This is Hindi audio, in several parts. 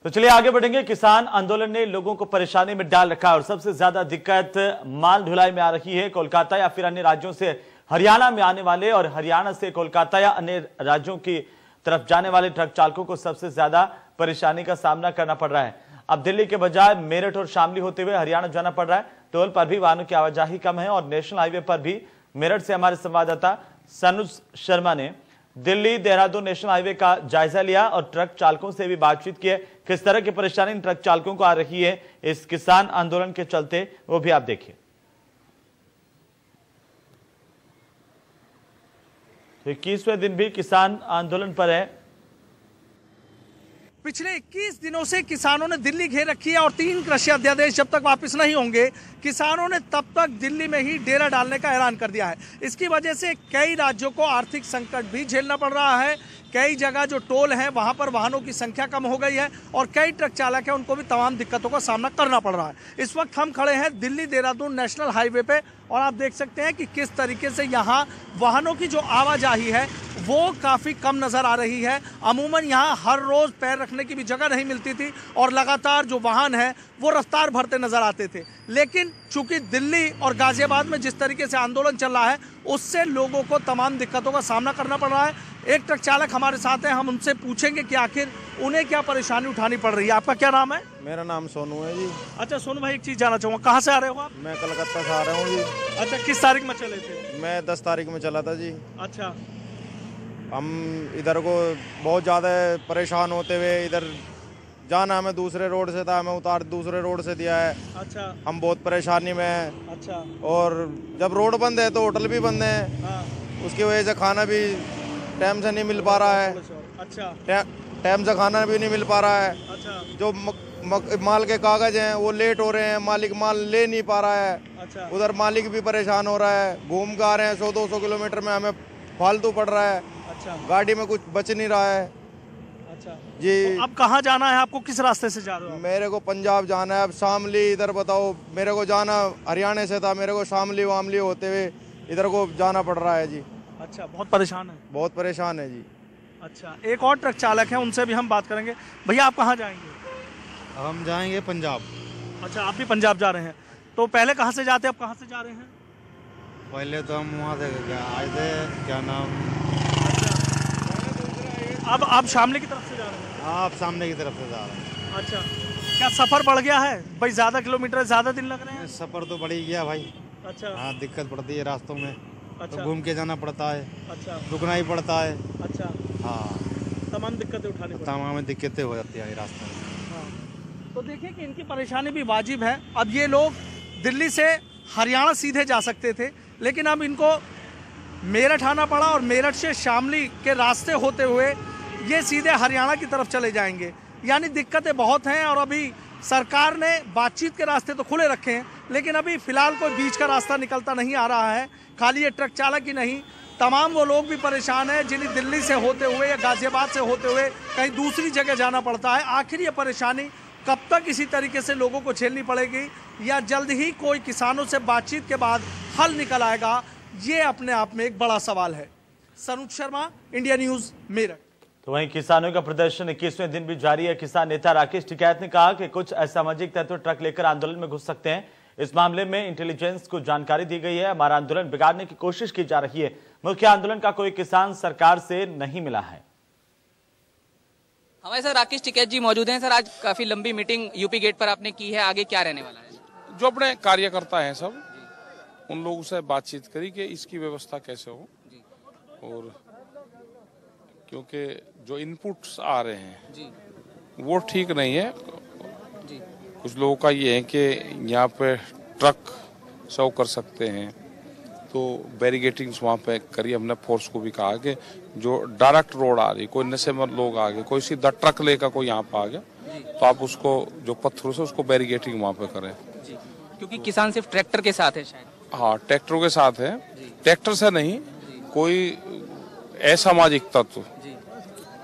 तो चलिए आगे बढ़ेंगे। किसान आंदोलन ने लोगों को परेशानी में डाल रखा है और सबसे ज्यादा दिक्कत माल ढुलाई में आ रही है। कोलकाता या फिर अन्य राज्यों से हरियाणा में आने वाले और हरियाणा से कोलकाता या अन्य राज्यों की तरफ जाने वाले ट्रक चालकों को सबसे ज्यादा परेशानी का सामना करना पड़ रहा है। अब दिल्ली के बजाय मेरठ और शामली होते हुए हरियाणा जाना पड़ रहा है। टोल पर भी वाहनों की आवाजाही कम है और नेशनल हाईवे पर भी। मेरठ से हमारे संवाददाता सनुज शर्मा ने दिल्ली देहरादून नेशनल हाईवे का जायजा लिया और ट्रक चालकों से भी बातचीत की है। किस तरह की परेशानी इन ट्रक चालकों को आ रही है इस किसान आंदोलन के चलते, वो भी आप देखिए। तो 21वें दिन भी किसान आंदोलन पर है। पिछले 21 दिनों से किसानों ने दिल्ली घेर रखी है और 3 कृषि अध्यादेश जब तक वापस नहीं होंगे किसानों ने तब तक दिल्ली में ही डेरा डालने का ऐलान कर दिया है। इसकी वजह से कई राज्यों को आर्थिक संकट भी झेलना पड़ रहा है। कई जगह जो टोल हैं वहां पर वाहनों की संख्या कम हो गई है और कई ट्रक चालक हैं उनको भी तमाम दिक्कतों का सामना करना पड़ रहा है। इस वक्त हम खड़े हैं दिल्ली देहरादून नेशनल हाईवे पे और आप देख सकते हैं कि किस तरीके से यहाँ वाहनों की जो आवाजाही है वो काफ़ी कम नज़र आ रही है। अमूमन यहाँ हर रोज़ पैर रखने की भी जगह नहीं मिलती थी और लगातार जो वाहन है वो रफ्तार भरते नज़र आते थे। लेकिन चूंकि दिल्ली और गाजियाबाद में जिस तरीके से आंदोलन चल रहा है उससे लोगों को तमाम दिक्कतों का सामना करना पड़ रहा है। एक ट्रक चालक हमारे साथ हैं, हम उनसे पूछेंगे कि आखिर उन्हें क्या परेशानी उठानी पड़ रही है। आपका क्या नाम है? मेरा नाम सोनू है जी। अच्छा सोनू भाई, एक चीज़ जानना चाहूँगा, कहाँ से आ रहे हो आप? मैं कलकत्ता से आ रहा हूँ जी। अच्छा, किस तारीख में चले थे? मैं 10 तारीख में चला था जी। अच्छा, हम इधर को बहुत ज़्यादा परेशान होते हुए इधर जाना हमें दूसरे रोड से था, हमें उतार दूसरे रोड से दिया है। अच्छा, हम बहुत परेशानी में हैं। अच्छा, और जब रोड बंद है तो होटल भी बंद है। हाँ, उसकी वजह से खाना भी टाइम से नहीं मिल पा रहा है। अच्छा, टाइम से खाना भी नहीं मिल पा रहा है। अच्छा, जो माल के कागज हैं वो लेट हो रहे हैं, मालिक माल ले नहीं पा रहा है। अच्छा, उधर मालिक भी परेशान हो रहा है। घूम के आ रहे हैं 100-200 किलोमीटर में, हमें फालतू पड़ रहा है। अच्छा, गाड़ी में कुछ बच नहीं रहा है। अच्छा जी। तो अब कहाँ जाना है आपको? किस रास्ते से जा रहे हो? मेरे को पंजाब जाना है। अब शामली इधर बताओ, मेरे को जाना हरियाणा से था, मेरे को शामली वामली होते हुए इधर को जाना पड़ रहा है जी। अच्छा, बहुत परेशान है? बहुत परेशान है जी। अच्छा, एक और ट्रक चालक है, उनसे भी हम बात करेंगे। भैया आप कहाँ जाएंगे? हम जाएंगे पंजाब। अच्छा, आप भी पंजाब जा रहे हैं। तो पहले कहाँ से जाते हैं, अब कहाँ से जा रहे हैं? पहले तो हम वहाँ से आए थे, क्या नाम, अब आप शामली की तरफ से जा रहे हैं? आप सामने की तरफ से जा रहे हैं। अच्छा, क्या सफ़र बढ़ गया है भाई? ज़्यादा किलोमीटर, ज़्यादा दिन लग रहे हैं? सफ़र तो बढ़ ही गया भाई। अच्छा, हाँ, दिक्कत पड़ती है रास्तों में। अच्छा, तो घूम के जाना पड़ता है। अच्छा, रुकना ही पड़ता है। अच्छा, हाँ, तमाम दिक्कतें उठानी पड़ती हैं। तमाम दिक्कतें हो जाती है रास्ते में। हाँ। तो देखिए कि इनकी परेशानी भी वाजिब है। अब ये लोग दिल्ली से हरियाणा सीधे जा सकते थे लेकिन अब इनको मेरठ आना पड़ा और मेरठ से शामली के रास्ते होते हुए ये सीधे हरियाणा की तरफ चले जाएंगे। यानी दिक्कतें बहुत हैं और अभी सरकार ने बातचीत के रास्ते तो खुले रखे हैं लेकिन अभी फिलहाल कोई बीच का रास्ता निकलता नहीं आ रहा है। खाली ये ट्रक चालक ही नहीं, तमाम वो लोग भी परेशान हैं जिन्हें दिल्ली से होते हुए या गाजियाबाद से होते हुए कहीं दूसरी जगह जाना पड़ता है। आखिर ये परेशानी कब तक इसी तरीके से लोगों को झेलनी पड़ेगी या जल्द ही कोई किसानों से बातचीत के बाद हल निकल आएगा, ये अपने आप में एक बड़ा सवाल है। Sanuj Sharma, India news, Meerut. तो वहीं किसानों का प्रदर्शन 21वें दिन भी जारी है। किसान नेता राकेश टिकैत ने कहा कि कुछ असामाजिक तत्व ट्रक लेकर आंदोलन में घुस सकते हैं। इस मामले में इंटेलिजेंस को जानकारी दी गई है। हमारा आंदोलन बिगाड़ने की कोशिश की जा रही है। मुख्य आंदोलन का कोई किसान सरकार से नहीं मिला है। हमारे साथ राकेश टिकैत जी मौजूद हैं। सर, आज काफी लंबी मीटिंग यूपी गेट पर आपने की है, आगे क्या रहने वाला है? जो अपने कार्यकर्ता हैं सब, उन लोगों से बातचीत करी कि इसकी व्यवस्था कैसे हो। और क्योंकि जो इनपुट्स आ रहे हैं जी, वो ठीक नहीं है जी, कुछ लोगों का ये है कि यहाँ पे ट्रक सर्व कर सकते हैं तो बैरिगेटिंग्स वहाँ पे करिए। हमने फोर्स को भी कहा कि जो डायरेक्ट रोड आ रही, कोई नशे में लोग आ गए, कोई सीधा ट्रक लेकर कोई यहाँ पे आ गया तो आप उसको जो पत्थरों से उसको बैरिगेटिंग वहाँ पे करें जी। क्योंकि किसान सिर्फ ट्रैक्टर के साथ है शायद। हाँ, ट्रैक्टरों के साथ है, ट्रैक्टर से नहीं। कोई असामाजिक तत्व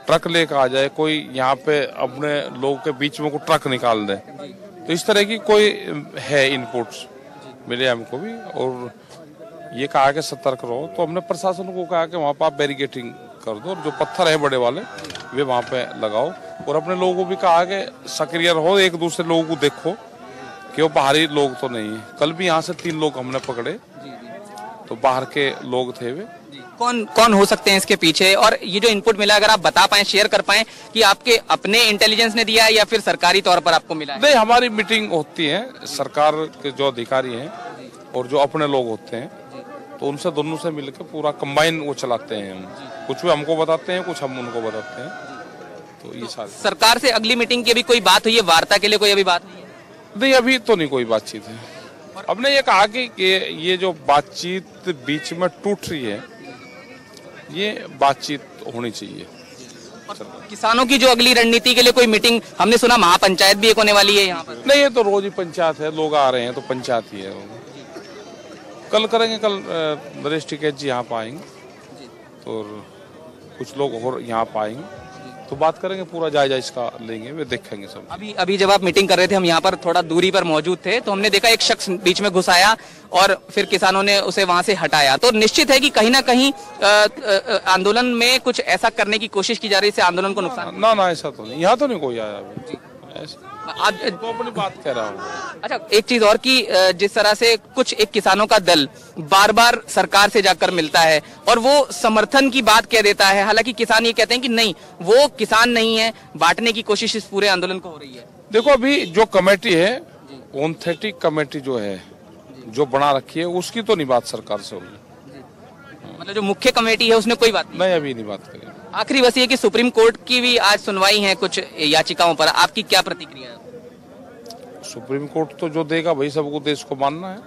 ट्रक लेकर आ जाए, कोई यहाँ पे अपने लोगों के बीच में कोई ट्रक निकाल दे, तो इस तरह की कोई है इनपुट्स मिले हमको भी। और ये कहा कि सतर्क रहो, तो हमने प्रशासन को कहा कि वहाँ पर आप बैरिगेटिंग कर दो और जो पत्थर है बड़े वाले वे वहाँ पे लगाओ। और अपने लोगों को भी कहा कि सक्रिय रहो, एक दूसरे लोगों को देखो कि वो बाहरी लोग तो नहीं है। कल भी यहाँ से 3 लोग हमने पकड़े, तो बाहर के लोग थे वे। कौन कौन हो सकते हैं इसके पीछे? और ये जो इनपुट मिला, अगर आप बता पाएं, शेयर कर पाएं कि आपके अपने इंटेलिजेंस ने दिया है या फिर सरकारी तौर पर आपको मिला है? नहीं, हमारी मीटिंग होती है, सरकार के जो अधिकारी हैं और जो अपने लोग होते हैं, तो उनसे दोनों से मिलकर पूरा कंबाइन वो चलाते हैं। हम कुछ भी हमको बताते हैं, कुछ हम उनको बताते हैं। तो ये सारी सरकार से अगली मीटिंग की अभी कोई बात हुई है? वार्ता के लिए कोई अभी बात नहीं है? नहीं, अभी तो नहीं कोई बातचीत है। हमने ये कहा कि ये जो बातचीत बीच में टूट रही है, ये बातचीत होनी चाहिए। किसानों की जो अगली रणनीति के लिए कोई मीटिंग, हमने सुना महापंचायत भी एक होने वाली है यहाँ पर। नहीं, ये तो रोज ही पंचायत है, लोग आ रहे हैं तो पंचायत ही है। कल करेंगे, कल नरेश टिकैत जी यहाँ पाएंगे तो कुछ लोग और यहाँ पाएंगे, तो बात करेंगे, पूरा जायजा इसका लेंगे, वे देखेंगे सब। अभी जब आप मीटिंग कर रहे थे, हम यहाँ पर थोड़ा दूरी पर मौजूद थे, तो हमने देखा एक शख्स बीच में घुस आया और फिर किसानों ने उसे वहां से हटाया। तो निश्चित है कि कहीं ना कहीं आंदोलन में कुछ ऐसा करने की कोशिश की जा रही है, इससे आंदोलन को नुकसान। ना, ऐसा तो नहीं, यहाँ तो नहीं कोई आया अभी। आज तो अपनी बात कह रहा हूँ। अच्छा, एक चीज और कि जिस तरह से कुछ एक किसानों का दल बार बार सरकार से जाकर मिलता है और वो समर्थन की बात कह देता है, हालांकि किसान ये कहते हैं कि नहीं, वो किसान नहीं है, बांटने की कोशिश इस पूरे आंदोलन को हो रही है। देखो, अभी जो कमेटी है, ओनथेटिक कमेटी जो है, जो बना रखी है, उसकी तो नहीं बात सरकार से होगी। मतलब जो मुख्य कमेटी है उसने कोई बात नहीं, अभी नहीं बात करी। आखिरी बस ये कि सुप्रीम कोर्ट की भी आज सुनवाई है कुछ याचिकाओं पर, आपकी क्या प्रतिक्रिया है? सुप्रीम कोर्ट तो जो देगा भाई, सबको देश को मानना है।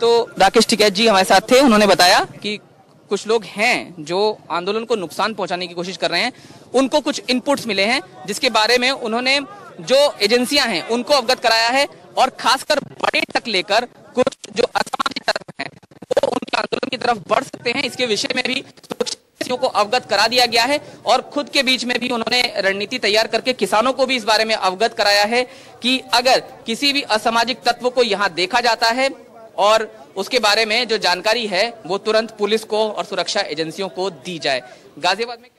तो राकेश टिकैत जी हमारे साथ थे, उन्होंने बताया कि कुछ लोग हैं जो आंदोलन को नुकसान पहुंचाने की कोशिश कर रहे हैं, उनको कुछ इनपुट्स मिले हैं जिसके बारे में उन्होंने जो एजेंसियां हैं उनको अवगत कराया है, और खासकर बड़े तक लेकर कुछ जो असामाजिक तत्व हैं वो उनके आंदोलन की तरफ बढ़ सकते हैं, इसके विषय में भी को अवगत करा दिया गया है। और खुद के बीच में भी उन्होंने रणनीति तैयार करके किसानों को भी इस बारे में अवगत कराया है कि अगर किसी भी असामाजिक तत्व को यहां देखा जाता है और उसके बारे में जो जानकारी है वो तुरंत पुलिस को और सुरक्षा एजेंसियों को दी जाए। गाजियाबाद में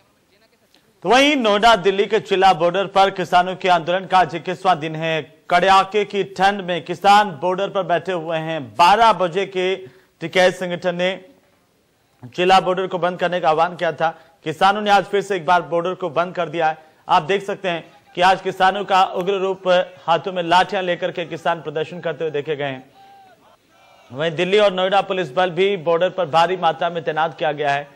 तो वहीं नोएडा दिल्ली के चिल्ला बॉर्डर पर किसानों के आंदोलन का 21वां दिन है। कड़ाके की ठंड में किसान बॉर्डर पर बैठे हुए हैं। 12 बजे के टिकैत संगठन ने चिल्ला बॉर्डर को बंद करने का आह्वान किया था। किसानों ने आज फिर से एक बार बॉर्डर को बंद कर दिया है। आप देख सकते हैं कि आज किसानों का उग्र रूप, हाथों में लाठियां लेकर के किसान प्रदर्शन करते हुए देखे गए हैं। वहीं दिल्ली और नोएडा पुलिस बल भी बॉर्डर पर भारी मात्रा में तैनात किया गया है।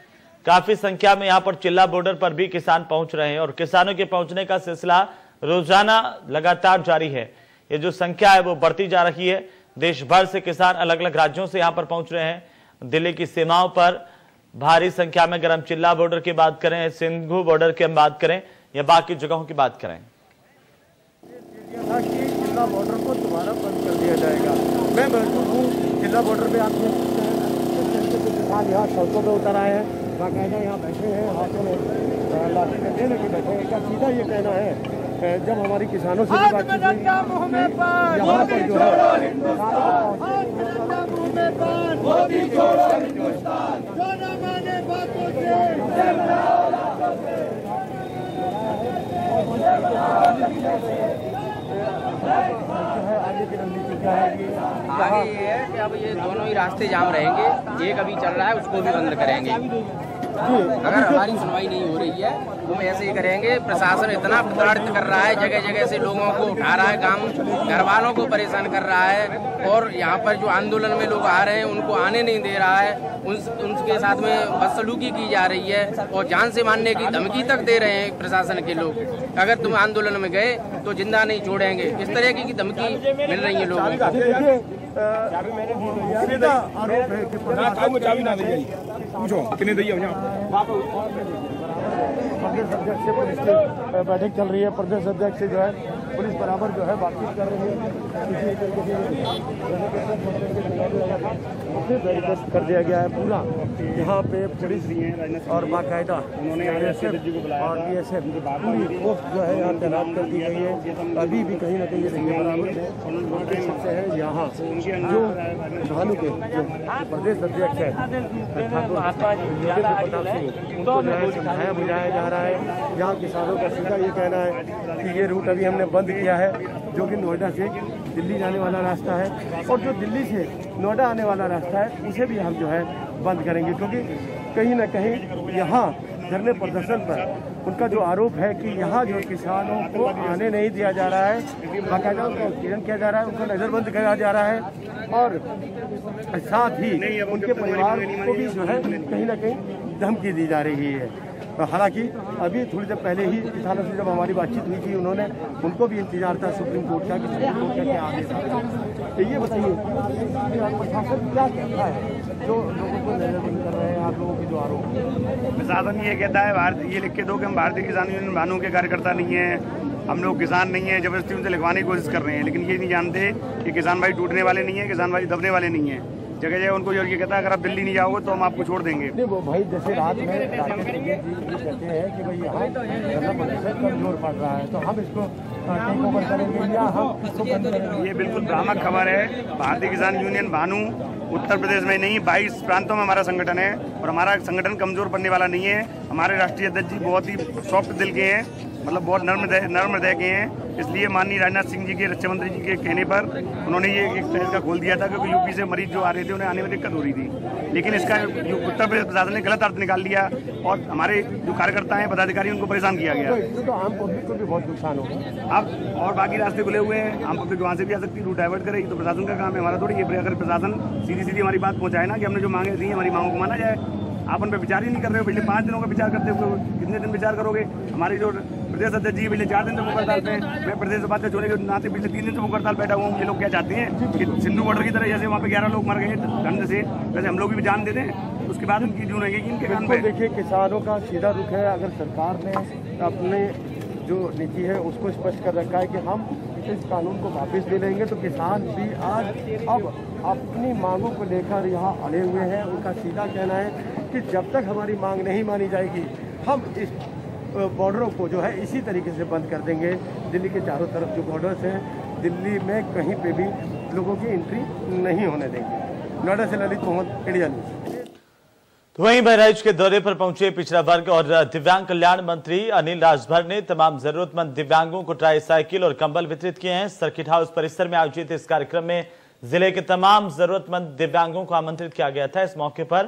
काफी संख्या में यहां पर चिल्ला बॉर्डर पर भी किसान पहुंच रहे हैं और किसानों के पहुंचने का सिलसिला रोजाना लगातार जारी है। ये जो संख्या है वो बढ़ती जा रही है। देश भर से किसान अलग अलग राज्यों से यहां पर पहुंच रहे हैं। दिल्ली की सीमाओं पर भारी संख्या में, अगर हम चिल्ला बॉर्डर की बात करें, सिंघू बॉर्डर की हम बात करें या बाकी जगहों की बात करें, चिल्ला बॉर्डर को दोबारा बंद कर दिया जाएगा। मैं मौजूद हूँ चिल्ला बॉर्डर पे। आप किसान यहाँ सड़कों पे उतर आए हैं, बाकायदा यहाँ बैठे हैं, हाथों में लाठी डंडे लेके बैठे हैं। क्या सीधा ये कहना है, जब हमारी किसानों से भी बातचीत हुई, यहाँ पर जो आगे ये है कि अब ये दोनों ही रास्ते जाम रहेंगे। एक अभी चल रहा है, उसको भी बंद करेंगे। अगर हमारी सुनवाई नहीं हो रही है तो हम ऐसे ही करेंगे। प्रशासन इतना प्रताड़ित कर रहा है, जगह जगह से लोगों को उठा रहा है, गांव घर वालों को परेशान कर रहा है, और यहाँ पर जो आंदोलन में लोग आ रहे हैं उनको आने नहीं दे रहा है। उनके साथ में बदसलूकी की जा रही है और जान से मारने की धमकी तक दे रहे हैं प्रशासन के लोग। अगर तुम आंदोलन में गए तो जिंदा नहीं छोड़ेंगे, इस तरह की धमकी मिल रही है लोगों को। प्रदेश अध्यक्ष से पुलिस की बैठक चल रही है। प्रदेश अध्यक्ष से जो है पुलिस बराबर जो है बातचीत कर रही है। किसी तरीके से बैरिकेड कर दिया गया है पूरा। यहाँ पे पुलिस और बाकायदा उन्होंने और BSF पूरी फोर्स जो है यहाँ तैनात कर दी गई है। अभी भी कहीं ना कहीं ये देखिए बराबर में देख सकते हैं यहाँ जो भानु के जो प्रदेश अध्यक्ष है उनको जो है समझाया बुझाया जा रहा है। यहाँ किसानों का सीधा ये कहना है कि ये रूट अभी हमने बंद किया है, जो कि नोएडा से दिल्ली जाने वाला रास्ता है, और जो दिल्ली से नोएडा आने वाला रास्ता है उसे भी हम जो है बंद करेंगे, क्योंकि कहीं ना कहीं यहाँ धरने प्रदर्शन पर उनका जो आरोप है कि यहाँ जो किसानों को आने नहीं दिया जा रहा है, बाकायदा उनका उत्पीड़न किया जा रहा है, उनको नज़रबंद किया जा रहा है, और साथ ही उनके परिवार को भी जो है कहीं ना कहीं धमकी दी जा रही है। हालांकि अभी थोड़ी देर पहले ही किसानों से जब हमारी बातचीत हुई थी, उन्होंने उनको भी इंतजार था सुप्रीम कोर्ट का कि सुप्रीम कोर्ट का क्या आदेश आता है। तो ये बताइए प्रशासन क्या कहता है जो लोगों को नजरबंद कर रहे हैं, आप लोगों के जो आरोप? प्रशासन ये कहता है ये लिख के दो कि हम भारतीय किसान यूनियन भानु के कार्यकर्ता नहीं है, हम लोग किसान नहीं है, जबरदस्ती उनसे लिखवाने की कोशिश कर रहे हैं, लेकिन ये नहीं जानते कि किसान भाई टूटने वाले नहीं है, किसान भाई दबने वाले नहीं है। जगह जगह उनको ये कहता है अगर आप दिल्ली नहीं जाओगे तो हम आपको छोड़ देंगे। नहीं वो भाई जैसे रात में कहते हैं कि भाई यहाँ धरना प्रदर्शन कमजोर पड़ रहा है, तो हम इसको टेक ओवर करेंगे या हम इसको बंद करेंगे। ये बिल्कुल भ्रामक खबर है। भारतीय किसान यूनियन भानु उत्तर प्रदेश में नहीं 22 प्रांतों में हमारा संगठन है, और हमारा संगठन कमजोर पड़ने वाला नहीं है। हमारे राष्ट्रीय अध्यक्ष जी बहुत ही सॉफ्ट दिल के हैं, मतलब बहुत नर्म हृदय के हैं। इसलिए माननीय राजनाथ सिंह जी के रक्षा मंत्री जी के कहने पर उन्होंने ये एक तरह का खोल दिया था, क्योंकि यूपी से मरीज जो आ रहे थे उन्हें आने में दिक्कत हो रही थी, लेकिन इसका उत्तर प्रदेश प्रशासन ने गलत अर्थ निकाल लिया और हमारे जो कार्यकर्ता हैं पदाधिकारी उनको परेशान किया गया। तो आम पब्लिक को भी बहुत नुकसान होगा। अब और बाकी रास्ते खुले हुए हैं, आम पब्लिक वहाँ से भी आ सकती है, रूट डाइवर्ट करेगी, तो प्रशासन का काम है, हमारा थोड़ी। अगर प्रशासन सीधी हमारी बात पहुँचाए ना कि हमने जो मांगे दी हमारी मांगों को माना जाए। आप उन पर विचार ही नहीं कर रहे हो। पिछले 5 दिनों का विचार करते हो, कितने दिन विचार करोगे? हमारी जो प्रदेश अध्यक्ष जी पिछले 4 दिन से मुख हड़ताल पे, मैं प्रदेश सभा से छोड़ने के नाते पिछले 3 दिन से मुख हड़ताल बैठा हुआ हूँ। ये लोग क्या चाहते हैं कि सिंधु बॉर्डर की तरह जैसे वहाँ पे 11 लोग मर गए ठंड से, वैसे हम लोग भी जान देते हैं, उसके बाद उनकी जून रहेगी इनके कान पे। देखिए किसानों का सीधा रुख है, अगर सरकार ने अपने जो नीति है उसको स्पष्ट कर रखा है कि हम इस कानून को वापस ले लेंगे, तो किसान भी आज अब अपनी मांगों को लेकर यहाँ अड़े हुए हैं। उनका सीधा कहना है कि जब तक हमारी मांग नहीं मानी जाएगी हम इस बॉर्डरों को जो है इसी तरीके से बंद कर देंगे। दिल्ली के चारों तरफ जो बॉर्डर्स हैं, दिल्ली में कहीं पे भी लोगों की एंट्री नहीं होने देंगे। नोएडा से ललित मोहन, इंडिया न्यूज। तो वहीं बहराइच के दौरे पर पहुंचे पिछड़ा वर्ग और दिव्यांग कल्याण मंत्री अनिल राजभर ने तमाम जरूरतमंद दिव्यांगों को ट्राईसाइकिल और कंबल वितरित किए हैं। सर्किट हाउस परिसर में आयोजित इस कार्यक्रम में जिले के तमाम जरूरतमंद दिव्यांगों को आमंत्रित किया गया था। इस मौके पर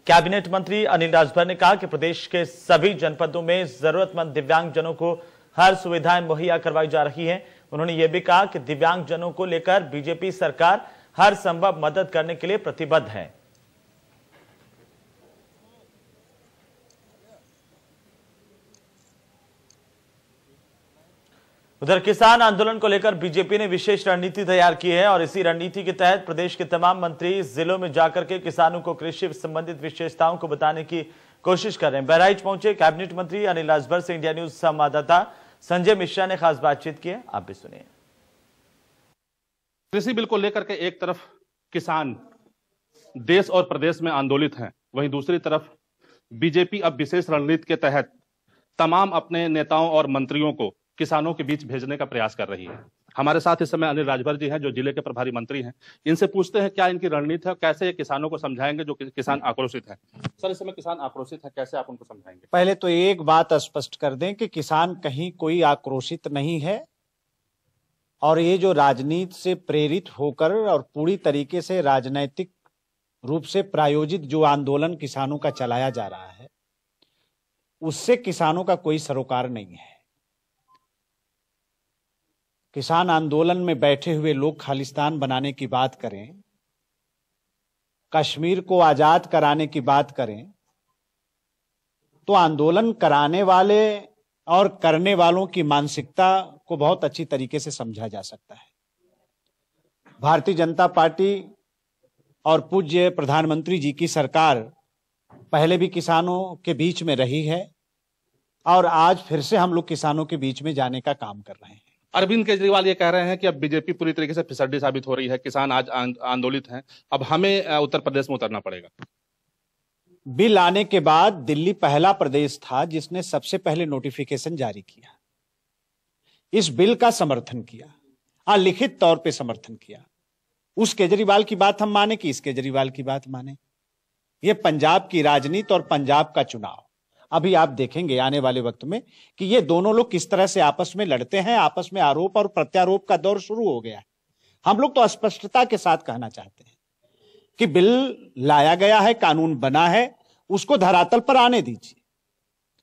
कैबिनेट मंत्री अनिल राजभर ने कहा कि प्रदेश के सभी जनपदों में जरूरतमंद दिव्यांगजनों को हर सुविधाएं मुहैया करवाई जा रही है। उन्होंने ये भी कहा कि दिव्यांगजनों को लेकर बीजेपी सरकार हर संभव मदद करने के लिए प्रतिबद्ध है। उधर किसान आंदोलन को लेकर बीजेपी ने विशेष रणनीति तैयार की है और इसी रणनीति के तहत प्रदेश के तमाम मंत्री जिलों में जाकर के किसानों को कृषि संबंधित विशेषताओं को बताने की कोशिश कर रहे हैं। बहराइच पहुंचे कैबिनेट मंत्री अनिल राजभर से इंडिया न्यूज संवाददाता संजय मिश्रा ने खास बातचीत की है, आप भी सुनिए। कृषि बिल को लेकर के एक तरफ किसान देश और प्रदेश में आंदोलित हैं, वहीं दूसरी तरफ बीजेपी अब विशेष रणनीति के तहत तमाम अपने नेताओं और मंत्रियों को किसानों के बीच भेजने का प्रयास कर रही है। हमारे साथ इस समय अनिल राजभर जी हैं जो जिले के प्रभारी मंत्री हैं। इनसे पूछते हैं क्या इनकी रणनीति है, कैसे ये किसानों को समझाएंगे जो किसान आक्रोशित हैं। सर, इस समय किसान आक्रोशित है, कैसे आप उनको समझाएंगे? पहले तो एक बात स्पष्ट कर दें कि किसान कहीं कोई आक्रोशित नहीं है और ये जो राजनीति से प्रेरित होकर और पूरी तरीके से राजनैतिक रूप से प्रायोजित जो आंदोलन किसानों का चलाया जा रहा है उससे किसानों का कोई सरोकार नहीं है। किसान आंदोलन में बैठे हुए लोग खालिस्तान बनाने की बात करें, कश्मीर को आजाद कराने की बात करें, तो आंदोलन कराने वाले और करने वालों की मानसिकता को बहुत अच्छी तरीके से समझा जा सकता है। भारतीय जनता पार्टी और पूज्य प्रधानमंत्री जी की सरकार पहले भी किसानों के बीच में रही है और आज फिर से हम लोग किसानों के बीच में जाने का काम कर रहे हैं। अरविंद केजरीवाल ये कह रहे हैं कि अब बीजेपी पूरी तरीके से फिसड्डी साबित हो रही है, किसान आज आंदोलित हैं, अब हमें उत्तर प्रदेश में उतरना पड़ेगा। बिल आने के बाद दिल्ली पहला प्रदेश था जिसने सबसे पहले नोटिफिकेशन जारी किया, इस बिल का समर्थन किया, लिखित तौर पे समर्थन किया। उस केजरीवाल की बात हम माने कि इस केजरीवाल की बात माने? ये पंजाब की राजनीति और पंजाब का चुनाव, अभी आप देखेंगे आने वाले वक्त में कि ये दोनों लोग किस तरह से आपस में लड़ते हैं। आपस में आरोप और प्रत्यारोप का दौर शुरू हो गया है। हम लोग तो स्पष्टता के साथ कहना चाहते हैं कि बिल लाया गया है, कानून बना है, उसको धरातल पर आने दीजिए।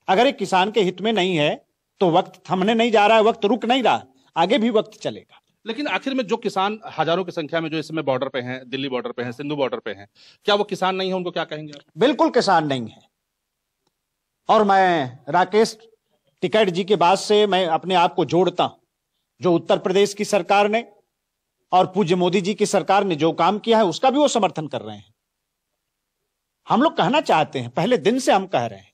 अगर एक किसान के हित में नहीं है तो वक्त थमने नहीं जा रहा है, वक्त रुक नहीं रहा, आगे भी वक्त चलेगा। लेकिन आखिर में जो किसान हजारों की संख्या में जो इस समय बॉर्डर पे हैं, दिल्ली बॉर्डर पे हैं, सिंधु बॉर्डर पे हैं, क्या वो किसान नहीं है? उनको क्या कहेंगे आप? बिल्कुल किसान नहीं है। और मैं राकेश टिकैत जी के बाद से मैं अपने आप को जोड़ता हूं। जो उत्तर प्रदेश की सरकार ने और पूज्य मोदी जी की सरकार ने जो काम किया है उसका भी वो समर्थन कर रहे हैं। हम लोग कहना चाहते हैं, पहले दिन से हम कह रहे हैं,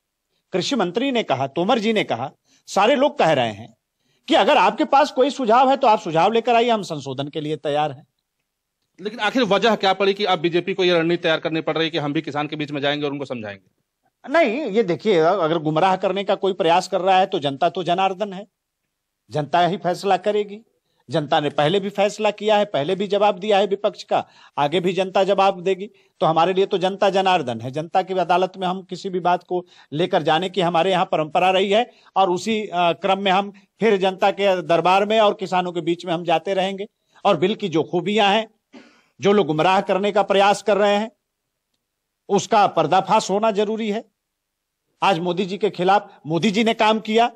कृषि मंत्री ने कहा, तोमर जी ने कहा, सारे लोग कह रहे हैं कि अगर आपके पास कोई सुझाव है तो आप सुझाव लेकर आइए, हम संशोधन के लिए तैयार हैं। लेकिन आखिर वजह क्या पड़ी कि अब बीजेपी को यह रणनीति तैयार करनी पड़ रही है कि हम भी किसान के बीच में जाएंगे और उनको समझाएंगे? नहीं, ये देखिए, अगर गुमराह करने का कोई प्रयास कर रहा है तो जनता तो जनार्दन है, जनता ही फैसला करेगी। जनता ने पहले भी फैसला किया है, पहले भी जवाब दिया है विपक्ष का, आगे भी जनता जवाब देगी। तो हमारे लिए तो जनता जनार्दन है। जनता की अदालत में हम किसी भी बात को लेकर जाने की हमारे यहाँ परंपरा रही है और उसी क्रम में हम फिर जनता के दरबार में और किसानों के बीच में हम जाते रहेंगे। और बिल की जो खूबियां हैं, जो लोग गुमराह करने का प्रयास कर रहे हैं, उसका पर्दाफाश होना जरूरी है। आज मोदी जी के खिलाफ मोदी जी ने काम किया,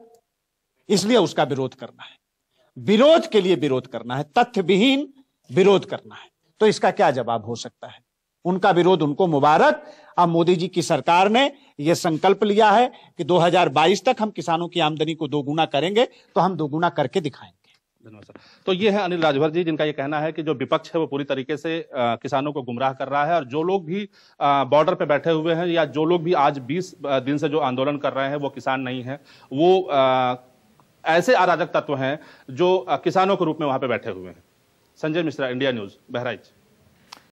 इसलिए उसका विरोध करना है। विरोध के लिए विरोध करना है, तथ्य विहीन विरोध करना है। तो इसका क्या जवाब हो सकता है? उनका विरोध उनको मुबारक। अब मोदी जी की सरकार ने यह संकल्प लिया है कि 2022 तक हम किसानों की आमदनी को दोगुना करेंगे, तो हम दोगुना करके दिखाएंगे। धन्यवाद सर। तो ये है अनिल राजभर जी, जिनका ये कहना है कि जो विपक्ष है वो पूरी तरीके से किसानों को गुमराह कर रहा है, और जो लोग भी बॉर्डर पे बैठे हुए हैं या जो लोग भी आज 20 दिन से जो आंदोलन कर रहे हैं वो किसान नहीं है, वो ऐसे अराजक तत्व हैं जो किसानों के रूप में वहां पे बैठे हुए हैं। Sanjay Mishra, India news, Bahraich.